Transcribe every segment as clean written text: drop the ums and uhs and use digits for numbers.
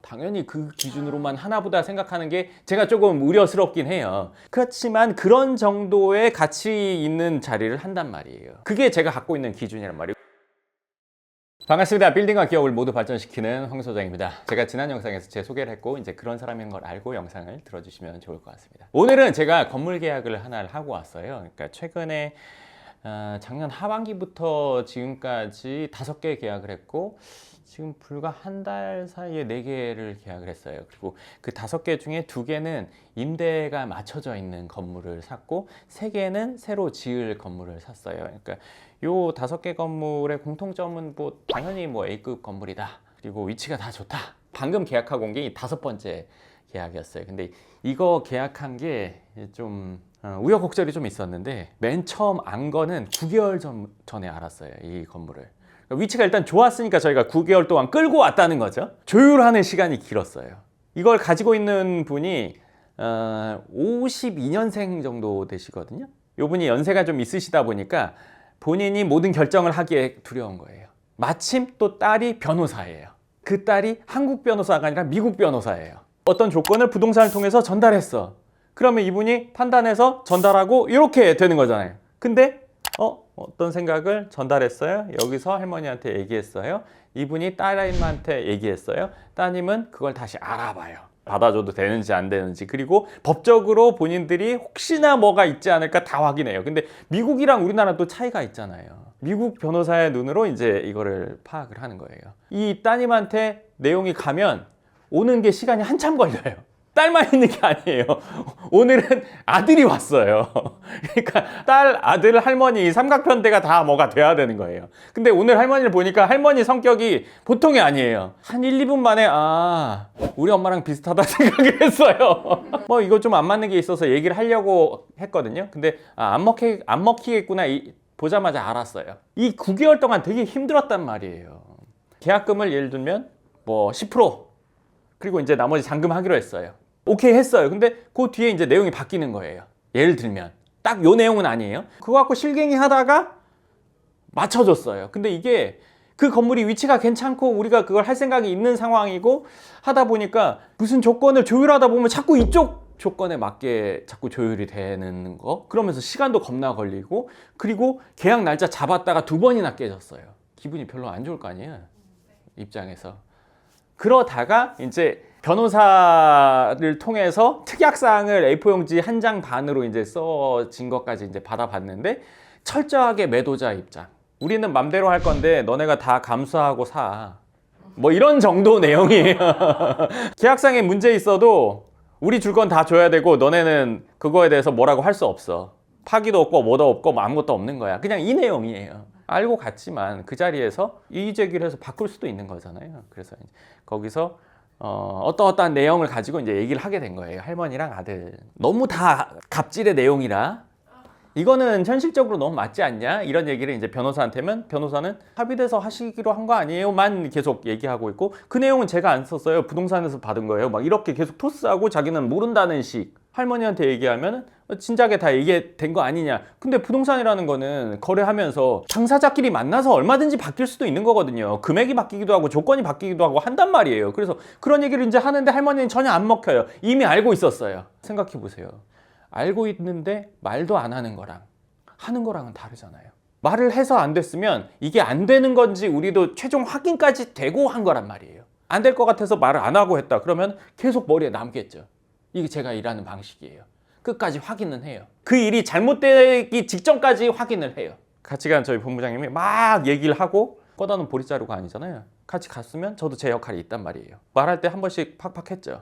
당연히 그 기준으로만 하나보다 생각하는 게 제가 조금 우려스럽긴 해요. 그렇지만 그런 정도의 가치 있는 자리를 한단 말이에요. 그게 제가 갖고 있는 기준이란 말이에요. 반갑습니다. 빌딩과 기업을 모두 발전시키는 황 소장입니다. 제가 지난 영상에서 제 소개를 했고 이제 그런 사람인 걸 알고 영상을 들어주시면 좋을 것 같습니다. 오늘은 제가 건물 계약을 하나를 하고 왔어요. 그러니까 최근에 작년 하반기부터 지금까지 5개 계약을 했고 지금 불과 한 달 사이에 4개를 계약을 했어요. 그리고 그 5개 중에 2개는 임대가 맞춰져 있는 건물을 샀고 3개는 새로 지을 건물을 샀어요. 그러니까 요 5개 건물의 공통점은 뭐 당연히 뭐 A급 건물이다. 그리고 위치가 다 좋다. 방금 계약하고 온 게 5번째 계약이었어요. 근데 이거 계약한 게 좀 우여곡절이 좀 있었는데 맨 처음 안 거는 9개월 전에 알았어요. 이 건물을. 위치가 일단 좋았으니까 저희가 9개월 동안 끌고 왔다는 거죠. 조율하는 시간이 길었어요. 이걸 가지고 있는 분이 52년생 정도 되시거든요. 이분이 연세가 좀 있으시다 보니까 본인이 모든 결정을 하기에 두려운 거예요. 마침 또 딸이 변호사예요. 그 딸이 한국 변호사가 아니라 미국 변호사예요. 어떤 조건을 부동산을 통해서 전달했어. 그러면 이분이 판단해서 전달하고 이렇게 되는 거잖아요. 근데 어떤 생각을 전달했어요? 여기서 할머니한테 얘기했어요. 이분이 딸님한테 얘기했어요. 따님은 그걸 다시 알아봐요. 받아줘도 되는지 안 되는지. 그리고 법적으로 본인들이 혹시나 뭐가 있지 않을까 다 확인해요. 근데 미국이랑 우리나라 또 차이가 있잖아요. 미국 변호사의 눈으로 이제 이거를 파악을 하는 거예요. 이 따님한테 내용이 가면 오는 게 시간이 한참 걸려요. 딸만 있는 게 아니에요. 오늘은 아들이 왔어요. 그러니까 딸, 아들, 할머니 삼각편대가 다 뭐가 돼야 되는 거예요. 근데 오늘 할머니를 보니까 할머니 성격이 보통이 아니에요. 한 1, 2분 만에 우리 엄마랑 비슷하다 생각을 했어요. 뭐 이거 좀 안 맞는 게 있어서 얘기를 하려고 했거든요. 근데 안 먹히겠구나 보자마자 알았어요. 이 9개월 동안 되게 힘들었단 말이에요. 계약금을 예를 들면 뭐 10% 그리고 이제 나머지 잔금하기로 했어요. 오케이 했어요. 근데 그 뒤에 이제 내용이 바뀌는 거예요. 예를 들면 딱 요 내용은 아니에요. 그거 갖고 실갱이 하다가 맞춰줬어요. 근데 이게 그 건물이 위치가 괜찮고 우리가 그걸 할 생각이 있는 상황이고 하다 보니까 무슨 조건을 조율하다 보면 자꾸 이쪽 조건에 맞게 자꾸 조율이 되는 거. 그러면서 시간도 겁나 걸리고 그리고 계약 날짜 잡았다가 2번이나 깨졌어요. 기분이 별로 안 좋을 거 아니에요. 입장에서. 그러다가 이제 변호사를 통해서 특약사항을 A4용지 1장 반으로 이제 써진 것까지 이제 받아봤는데 철저하게 매도자 입장. 우리는 맘대로 할 건데 너네가 다 감수하고 사. 뭐 이런 정도 내용이에요. 계약상에 문제 있어도 우리 줄 건 다 줘야 되고 너네는 그거에 대해서 뭐라고 할 수 없어. 파기도 없고 뭐도 없고 뭐 아무것도 없는 거야. 그냥 이 내용이에요. 알고 갔지만 그 자리에서 이의 제기를 해서 바꿀 수도 있는 거잖아요. 그래서 거기서 어떠한 내용을 가지고 이제 얘기를 하게 된 거예요. 할머니랑 아들. 너무 다 갑질의 내용이라 이거는 현실적으로 너무 맞지 않냐? 이런 얘기를 이제 변호사한테면 변호사는 합의돼서 하시기로 한 거 아니에요?만 계속 얘기하고 있고 그 내용은 제가 안 썼어요. 부동산에서 받은 거예요. 막 이렇게 계속 토스하고 자기는 모른다는 식. 할머니한테 얘기하면 진작에 다 얘기된 거 아니냐. 근데 부동산이라는 거는 거래하면서 당사자끼리 만나서 얼마든지 바뀔 수도 있는 거거든요. 금액이 바뀌기도 하고 조건이 바뀌기도 하고 한단 말이에요. 그래서 그런 얘기를 이제 하는데 할머니는 전혀 안 먹혀요. 이미 알고 있었어요. 생각해 보세요. 알고 있는데 말도 안 하는 거랑 하는 거랑은 다르잖아요. 말을 해서 안 됐으면 이게 안 되는 건지 우리도 최종 확인까지 되고 한 거란 말이에요. 안 될 것 같아서 말을 안 하고 했다. 그러면 계속 머리에 남겠죠. 이게 제가 일하는 방식이에요. 끝까지 확인은 해요. 그 일이 잘못되기 직전까지 확인을 해요. 같이 간 저희 본부장님이 막 얘기를 하고 꺼다 놓은 보릿자루가 아니잖아요. 같이 갔으면 저도 제 역할이 있단 말이에요. 말할 때 한 번씩 팍팍 했죠.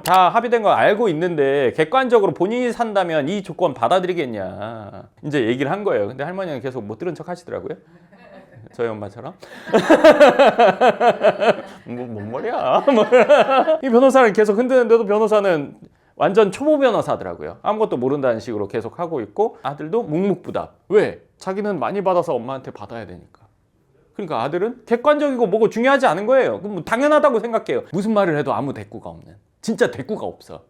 다 합의된 거 알고 있는데 객관적으로 본인이 산다면 이 조건 받아들이겠냐 이제 얘기를 한 거예요. 근데 할머니는 계속 못 들은 척 하시더라고요. 저희 엄마처럼. 뭔 말이야. 이 변호사를 계속 흔드는데도 변호사는 완전 초보 변호사더라고요. 아무것도 모른다는 식으로 계속 하고 있고 아들도 묵묵부답. 왜? 자기는 많이 받아서 엄마한테 받아야 되니까. 그러니까 아들은 객관적이고 뭐고 중요하지 않은 거예요. 그럼 당연하다고 생각해요. 무슨 말을 해도 아무 대꾸가 없는. 진짜 대꾸가 없어.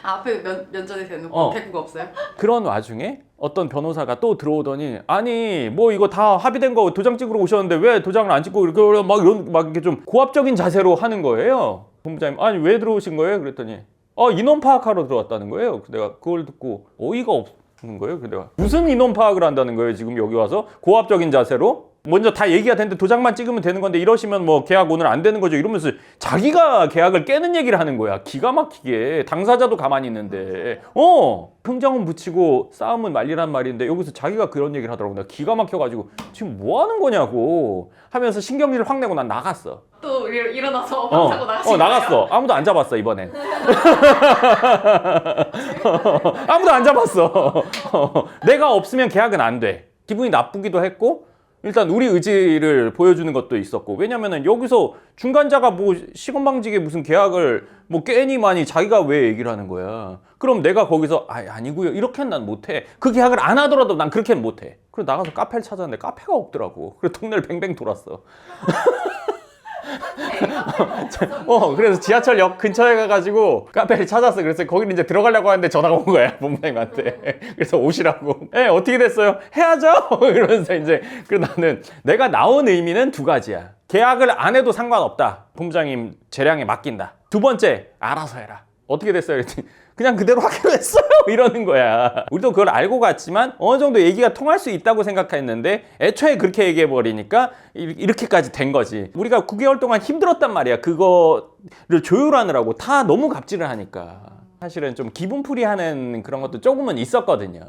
앞에 면전에 대놓고 대꾸가 없어요? 그런 와중에 어떤 변호사가 또 들어오더니 아니 뭐 이거 다 합의된 거 도장 찍으러 오셨는데 왜 도장을 안 찍고 이렇게 막 이렇게 좀 고압적인 자세로 하는 거예요. 본부장님 아니 왜 들어오신 거예요? 그랬더니 인원 파악하러 들어왔다는 거예요. 내가 그걸 듣고 어이가 없는 거예요. 내가 무슨 인원 파악을 한다는 거예요. 지금 여기 와서 고압적인 자세로 먼저 다 얘기가 되는데 도장만 찍으면 되는 건데 이러시면 뭐 계약 오늘 안 되는 거죠. 이러면서 자기가 계약을 깨는 얘기를 하는 거야. 기가 막히게. 당사자도 가만히 있는데 흥정은 붙이고 싸움은 말리란 말인데 여기서 자기가 그런 얘기를 하더라고. 내가 기가 막혀가지고 지금 뭐 하는 거냐고 하면서 신경질을 확 내고 난 나갔어. 또 일어나서 방 타고 나가신 나갔어. 아무도 안 잡았어 이번엔. 아무도 안 잡았어. 내가 없으면 계약은 안 돼. 기분이 나쁘기도 했고 일단 우리 의지를 보여주는 것도 있었고 왜냐면은 여기서 중간자가 뭐 시건방지게 무슨 계약을 뭐 깨니만이 자기가 왜 얘기를 하는 거야. 그럼 내가 거기서 아니고요 이렇게는 난 못해. 그 계약을 안 하더라도 난 그렇게는 못해. 그래서 나가서 카페를 찾았는데 카페가 없더라고. 그래서 동네를 뱅뱅 돌았어. 그래서 지하철역 근처에 가가지고 카페를 찾았어. 그래서 거기를 이제 들어가려고 하는데 전화가 온 거야 본부장님한테. 그래서 오시라고. 어떻게 됐어요? 해야죠. 이러면서 이제 그래서 나는 내가 나온 의미는 두 가지야. 계약을 안 해도 상관없다. 본부장님 재량에 맡긴다. 두 번째 알아서 해라. 어떻게 됐어요? 그랬더니 그냥 그대로 하기로 했어요. 이러는 거야. 우리도 그걸 알고 갔지만 어느 정도 얘기가 통할 수 있다고 생각했는데 애초에 그렇게 얘기해버리니까 이렇게까지 된 거지. 우리가 9개월 동안 힘들었단 말이야. 그거를 조율하느라고 다 너무 갑질을 하니까. 사실은 좀 기분풀이 하는 그런 것도 조금은 있었거든요.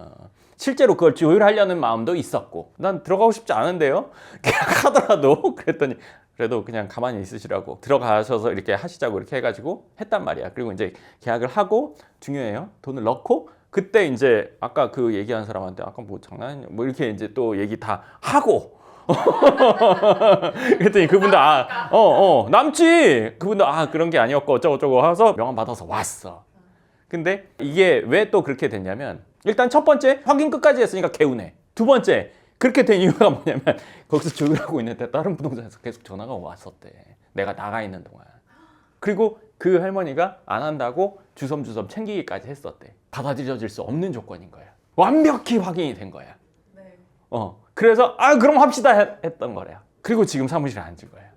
실제로 그걸 조율하려는 마음도 있었고 난 들어가고 싶지 않은데요. 계약하더라도 그랬더니 그래도 그냥 가만히 있으시라고 들어가셔서 이렇게 하시자고 이렇게 해가지고 했단 말이야. 그리고 이제 계약을 하고 중요해요. 돈을 넣고 그때 이제 아까 그 얘기한 사람한테 아까 뭐 장난이냐 뭐 이렇게 이제 또 얘기 다 하고 그랬더니 그분도 남지 그분도 그런 게 아니었고 어쩌고저쩌고 해서 명함 받아서 왔어. 근데 이게 왜 또 그렇게 됐냐면 일단 첫 번째 확인 끝까지 했으니까 개운해. 두 번째 그렇게 된 이유가 뭐냐면 거기서 조율하고 있는데 다른 부동산에서 계속 전화가 왔었대. 내가 나가 있는 동안. 그리고 그 할머니가 안 한다고 주섬주섬 챙기기까지 했었대. 받아들여질 수 없는 조건인 거야. 완벽히 확인이 된 거야. 네. 그래서 그럼 합시다 했던 거래요. 그리고 지금 사무실에 앉은 거예요.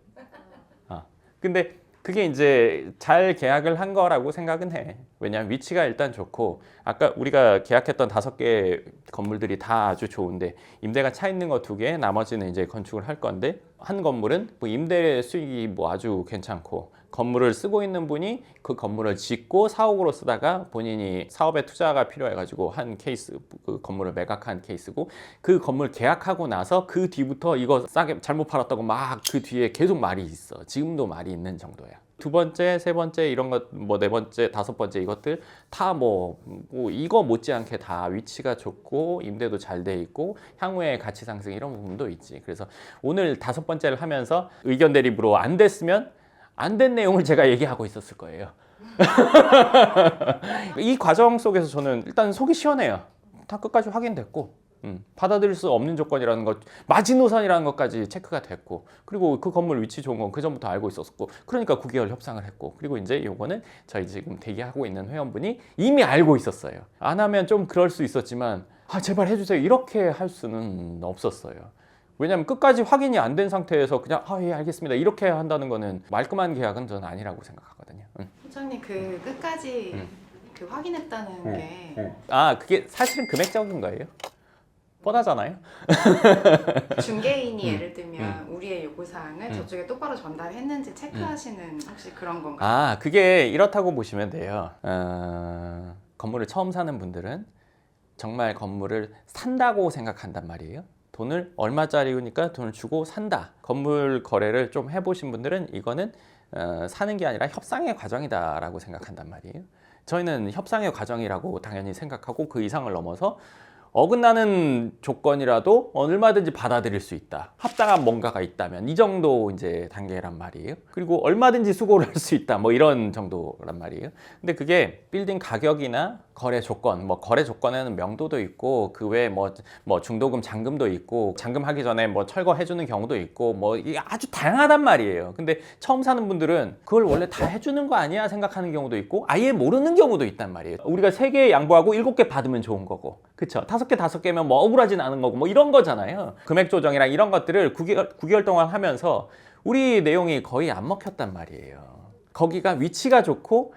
근데 그게 이제 잘 계약을 한 거라고 생각은 해. 왜냐하면 위치가 일단 좋고 아까 우리가 계약했던 5개 건물들이 다 아주 좋은데 임대가 차 있는 거 2개 나머지는 이제 건축을 할 건데 한 건물은 뭐 임대 수익이 뭐 아주 괜찮고 건물을 쓰고 있는 분이 그 건물을 짓고 사옥으로 쓰다가 본인이 사업에 투자가 필요해가지고 한 케이스 그 건물을 매각한 케이스고 그 건물 계약하고 나서 그 뒤부터 이거 싸게 잘못 팔았다고 막 그 뒤에 계속 말이 있어. 지금도 말이 있는 정도야. 두 번째, 세 번째 이런 것 뭐 네 번째, 다섯 번째 이것들 다 뭐 이거 못지않게 다 위치가 좋고 임대도 잘 돼 있고 향후에 가치 상승 이런 부분도 있지. 그래서 오늘 5번째를 하면서 의견 대립으로 안 됐으면 안 된 내용을 제가 얘기하고 있었을 거예요. 이 과정 속에서 저는 일단 속이 시원해요. 다 끝까지 확인됐고 받아들일 수 없는 조건이라는 것, 마지노선이라는 것까지 체크가 됐고 그리고 그 건물 위치 좋은 건 그전부터 알고 있었고 그러니까 9개월 협상을 했고 그리고 이제 요거는 저희 지금 대기하고 있는 회원분이 이미 알고 있었어요. 안 하면 좀 그럴 수 있었지만 제발 해주세요 이렇게 할 수는 없었어요. 왜냐하면 끝까지 확인이 안 된 상태에서 그냥 예 알겠습니다 이렇게 한다는 거는 말끔한 계약은 저는 아니라고 생각하거든요. 소장님 그 끝까지 그 확인했다는 게 그게 사실은 금액적인 거예요. 뻔하잖아요. 중개인이 예를 들면 우리의 요구사항을 저쪽에 똑바로 전달했는지 체크하시는 혹시 그런 건가요? 그게 이렇다고 보시면 돼요. 건물을 처음 사는 분들은 정말 건물을 산다고 생각한단 말이에요. 돈을 얼마짜리니까 돈을 주고 산다. 건물 거래를 좀 해보신 분들은 이거는 사는 게 아니라 협상의 과정이다라고 생각한단 말이에요. 저희는 협상의 과정이라고 당연히 생각하고 그 이상을 넘어서 어긋나는 조건이라도 얼마든지 받아들일 수 있다. 합당한 뭔가가 있다면 이 정도 이제 단계란 말이에요. 그리고 얼마든지 수고를 할 수 있다. 뭐 이런 정도란 말이에요. 근데 그게 빌딩 가격이나 거래 조건, 뭐 거래 조건에는 명도도 있고 그 외에 뭐 중도금 잔금도 있고 잔금하기 전에 뭐 철거해주는 경우도 있고 뭐 이게 아주 다양하단 말이에요. 근데 처음 사는 분들은 그걸 원래 다 해주는 거 아니야 생각하는 경우도 있고 아예 모르는 경우도 있단 말이에요. 우리가 3개 양보하고 7개 받으면 좋은 거고, 그쵸? 5개면 뭐 억울하진 않은 거고 뭐 이런 거잖아요. 금액 조정이랑 이런 것들을 9개월 동안 하면서 우리 내용이 거의 안 먹혔단 말이에요. 거기가 위치가 좋고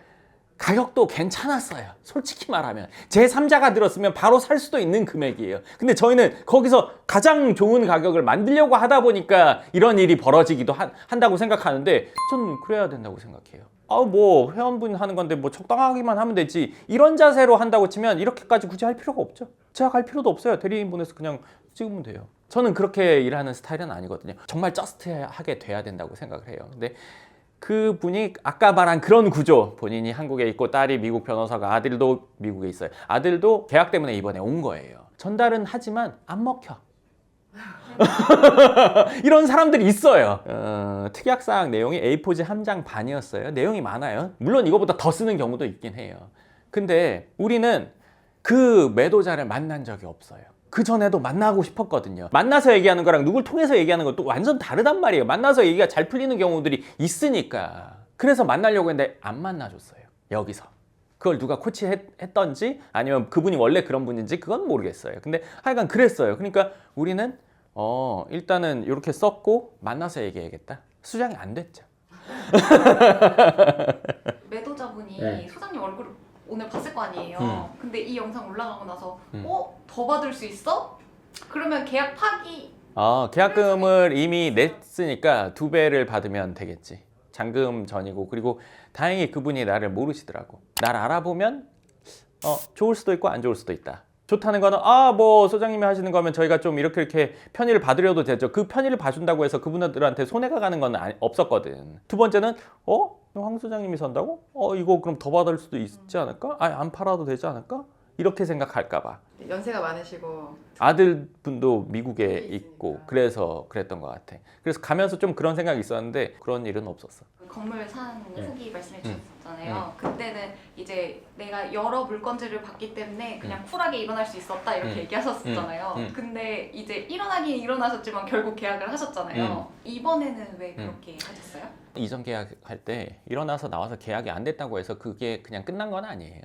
가격도 괜찮았어요. 솔직히 말하면 제3자가 들었으면 바로 살 수도 있는 금액이에요. 근데 저희는 거기서 가장 좋은 가격을 만들려고 하다 보니까 이런 일이 벌어지기도 한다고 생각하는데 저는 그래야 된다고 생각해요. 뭐 회원분 하는 건데 뭐 적당하기만 하면 되지, 이런 자세로 한다고 치면 이렇게까지 굳이 할 필요가 없죠. 제가 갈 필요도 없어요. 대리인 보내서 그냥 찍으면 돼요. 저는 그렇게 일하는 스타일은 아니거든요. 정말 저스트하게 돼야 된다고 생각을 해요. 근데 그분이 아까 말한 그런 구조, 본인이 한국에 있고 딸이 미국 변호사가, 아들도 미국에 있어요. 아들도 계약 때문에 이번에 온 거예요. 전달은 하지만 안 먹혀. 이런 사람들이 있어요. 특약사항 내용이 A4지 한 장 반이었어요. 내용이 많아요. 물론 이거보다 더 쓰는 경우도 있긴 해요. 근데 우리는 그 매도자를 만난 적이 없어요. 그 전에도 만나고 싶었거든요. 만나서 얘기하는 거랑 누굴 통해서 얘기하는 것도 완전 다르단 말이에요. 만나서 얘기가 잘 풀리는 경우들이 있으니까. 그래서 만나려고 했는데 안 만나줬어요. 여기서. 그걸 누가 코치했던지 아니면 그분이 원래 그런 분인지 그건 모르겠어요. 근데 하여간 그랬어요. 그러니까 우리는 일단은 이렇게 썼고 만나서 얘기해야겠다. 수정이 안 됐죠. 매도자분이 소장님 얼굴을 오늘 봤을 거 아니에요. 근데 이 영상 올라가고 나서 더 받을 수 있어? 그러면 계약 파기. 계약금을 이미 냈으니까 2배를 받으면 되겠지. 잔금 전이고, 그리고 다행히 그분이 나를 모르시더라고. 날 알아보면 좋을 수도 있고 안 좋을 수도 있다. 좋다는 거는 뭐 소장님이 하시는 거면 저희가 좀 이렇게 편의를 받으려도 되죠. 그 편의를 봐준다고 해서 그분들한테 손해가 가는 건 없었거든. 두 번째는 황 소장님이 산다고? 이거 그럼 더 받을 수도 있지 않을까? 안 팔아도 되지 않을까? 이렇게 생각할까 봐. 연세가 많으시고 아들분도 미국에 있고 그래서 그랬던 것 같아. 그래서 가면서 좀 그런 생각이 있었는데 그런 일은 없었어. 건물 산 후기 말씀해 주셨잖아요. 그때는 이제 내가 여러 물건들을 봤기 때문에 그냥 쿨하게 일어날 수 있었다 이렇게 얘기하셨었잖아요. 근데 이제 일어나긴 일어나셨지만 결국 계약을 하셨잖아요. 이번에는 왜 그렇게 하셨어요? 이전 계약할 때 일어나서 나와서 계약이 안 됐다고 해서 그게 그냥 끝난 건 아니에요.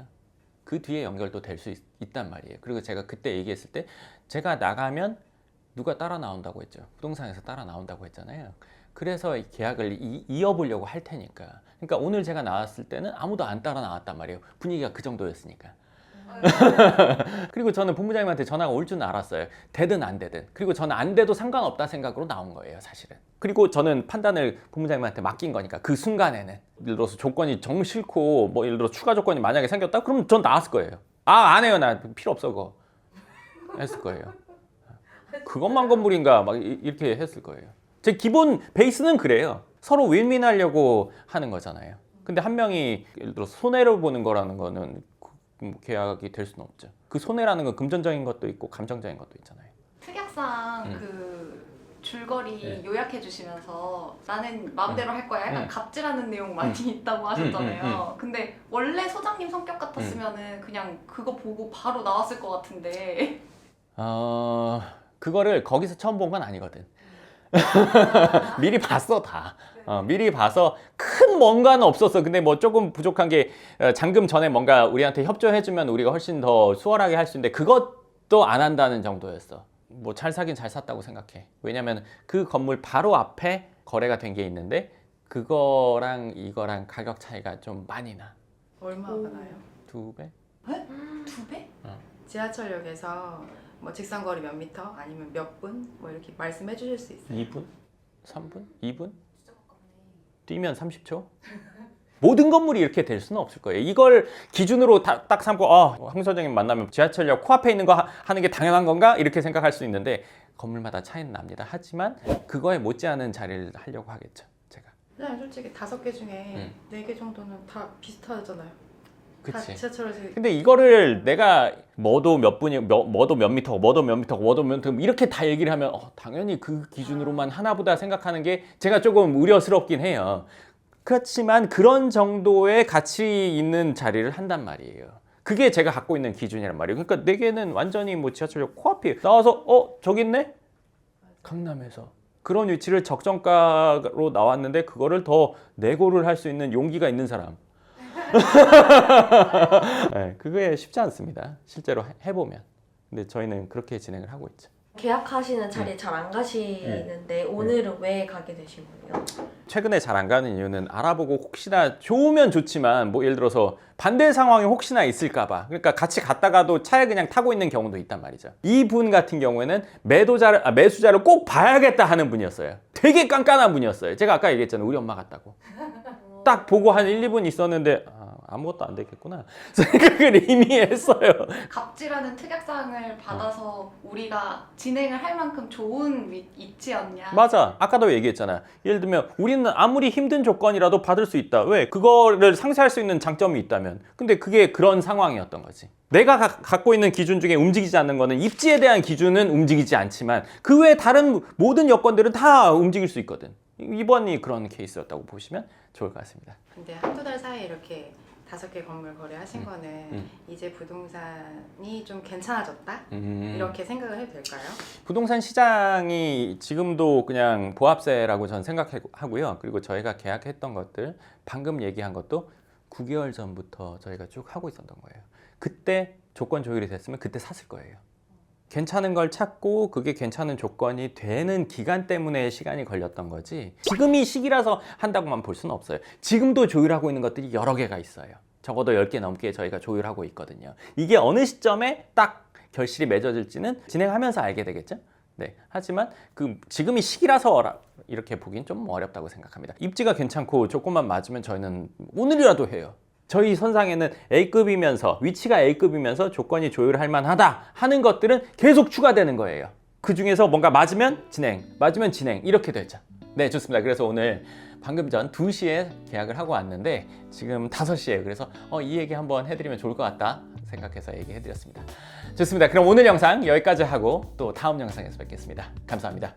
그 뒤에 연결도 될 수 있단 말이에요. 그리고 제가 그때 얘기했을 때 제가 나가면 누가 따라 나온다고 했죠. 부동산에서 따라 나온다고 했잖아요. 그래서 이 계약을 이어보려고 할 테니까. 그러니까 오늘 제가 나왔을 때는 아무도 안 따라 나왔단 말이에요. 분위기가 그 정도였으니까. 그리고 저는 본부장님한테 전화가 올 줄은 알았어요. 되든 안 되든. 그리고 저는 안 돼도 상관없다 생각으로 나온 거예요, 사실은. 그리고 저는 판단을 본부장님한테 맡긴 거니까 그 순간에는. 예를 들어서 조건이 정 싫고 뭐 예를 들어 추가 조건이 만약에 생겼다? 그럼 전 나왔을 거예요. 안 해요. 나 필요 없어 그거. 했을 거예요. 그것만 건물인가 막 이렇게 했을 거예요. 제 기본 베이스는 그래요. 서로 윈윈하려고 하는 거잖아요. 근데 한 명이 예를 들어 손해를 보는 거라는 거는 계약이 될 수는 없죠. 그 손해라는 건 금전적인 것도 있고 감정적인 것도 있잖아요. 특약상 그 줄거리 요약해 주시면서 나는 마음대로 할 거야 약간 갑질하는 내용 많이 있다고 하셨잖아요. 근데 원래 소장님 성격 같았으면은 그냥 그거 보고 바로 나왔을 것 같은데. 그거를 거기서 처음 본 건 아니거든. 미리 봤어 다. 미리 봐서 큰 뭔가는 없었어. 근데 뭐 조금 부족한 게 잔금 전에 뭔가 우리한테 협조해주면 우리가 훨씬 더 수월하게 할 수 있는데 그것도 안 한다는 정도였어. 뭐 잘 사긴 잘 샀다고 생각해. 왜냐면 그 건물 바로 앞에 거래가 된 게 있는데 그거랑 이거랑 가격 차이가 좀 많이 나. 얼마가 나요? 2배? 2배? 지하철역에서 뭐 직선거리 몇 미터 아니면 몇 분 뭐 이렇게 말씀해 주실 수 있어요? 2분? 3분? 2분? 뛰면 30초? 모든 건물이 이렇게 될 수는 없을 거예요. 이걸 기준으로 딱 삼고 황 소장님 만나면 지하철역 코앞에 있는 거 하는 게 당연한 건가? 이렇게 생각할 수 있는데 건물마다 차이는 납니다. 하지만 그거에 못지않은 자리를 하려고 하겠죠. 제가. 그냥 솔직히 5개 중에 4개 정도는 다 비슷하잖아요. 다 그치. 지하철에서 근데 이거를 내가 뭐도 몇 분이 뭐도 몇 미터고 뭐도 몇 미터고 뭐도 몇 미터고 이렇게 다 얘기를 하면 당연히 그 기준으로만 하나보다 생각하는 게 제가 조금 우려스럽긴 해요. 그렇지만 그런 정도의 가치 있는 자리를 한단 말이에요. 그게 제가 갖고 있는 기준이란 말이에요. 그러니까 내 개는 완전히 뭐 지하철역 코앞이에요. 나와서 저기 있네? 강남에서. 그런 위치를 적정가로 나왔는데 그거를 더 내고를 할 수 있는 용기가 있는 사람. 네, 그게 쉽지 않습니다. 실제로 해보면. 근데 저희는 그렇게 진행을 하고 있죠. 계약하시는 자리에 잘 안 가시는데 오늘은 왜 가게 되신 거예요? 최근에 잘 안 가는 이유는 알아보고 혹시나 좋으면 좋지만 뭐 예를 들어서 반대 상황이 혹시나 있을까 봐. 그러니까 같이 갔다가도 차에 그냥 타고 있는 경우도 있단 말이죠. 이분 같은 경우에는 매수자를 꼭 봐야겠다 하는 분이었어요. 되게 깐깐한 분이었어요. 제가 아까 얘기했잖아요. 우리 엄마 같다고. 딱 보고 한 1, 2분 있었는데 아무것도 안 되겠구나 생각을 이미 했어요. 갑질하는 특약사항을 받아서 우리가 진행을 할 만큼 좋은 위치였냐. 맞아. 아까도 얘기했잖아. 예를 들면 우리는 아무리 힘든 조건이라도 받을 수 있다. 왜? 그거를 상쇄할 수 있는 장점이 있다면. 근데 그게 그런 상황이었던 거지. 내가 갖고 있는 기준 중에 움직이지 않는 거는 입지에 대한 기준은 움직이지 않지만 그 외에 다른 모든 여건들은 다 움직일 수 있거든. 이번이 그런 케이스였다고 보시면 좋을 것 같습니다. 근데 한두 달 사이에 이렇게 5개 건물 거래하신 거는 이제 부동산이 좀 괜찮아졌다? 이렇게 생각을 해도 될까요? 부동산 시장이 지금도 그냥 보합세라고 저는 생각하고요. 그리고 저희가 계약했던 것들, 방금 얘기한 것도 9개월 전부터 저희가 쭉 하고 있었던 거예요. 그때 조건 조율이 됐으면 그때 샀을 거예요. 괜찮은 걸 찾고 그게 괜찮은 조건이 되는 기간 때문에 시간이 걸렸던 거지 지금이 시기라서 한다고만 볼 수는 없어요. 지금도 조율하고 있는 것들이 여러 개가 있어요. 적어도 10개 넘게 저희가 조율하고 있거든요. 이게 어느 시점에 딱 결실이 맺어질지는 진행하면서 알게 되겠죠. 네. 하지만 지금이 시기라서 이렇게 보긴 좀 어렵다고 생각합니다. 입지가 괜찮고 조건만 맞으면 저희는 오늘이라도 해요. 저희 선상에는 A급이면서 위치가 A급이면서 조건이 조율할 만하다 하는 것들은 계속 추가되는 거예요. 그 중에서 뭔가 맞으면 진행, 맞으면 진행 이렇게 되죠. 네, 좋습니다. 그래서 오늘 방금 전 2시에 계약을 하고 왔는데 지금 5시에요. 그래서 이 얘기 한번 해드리면 좋을 것 같다 생각해서 얘기해드렸습니다. 좋습니다. 그럼 오늘 영상 여기까지 하고 또 다음 영상에서 뵙겠습니다. 감사합니다.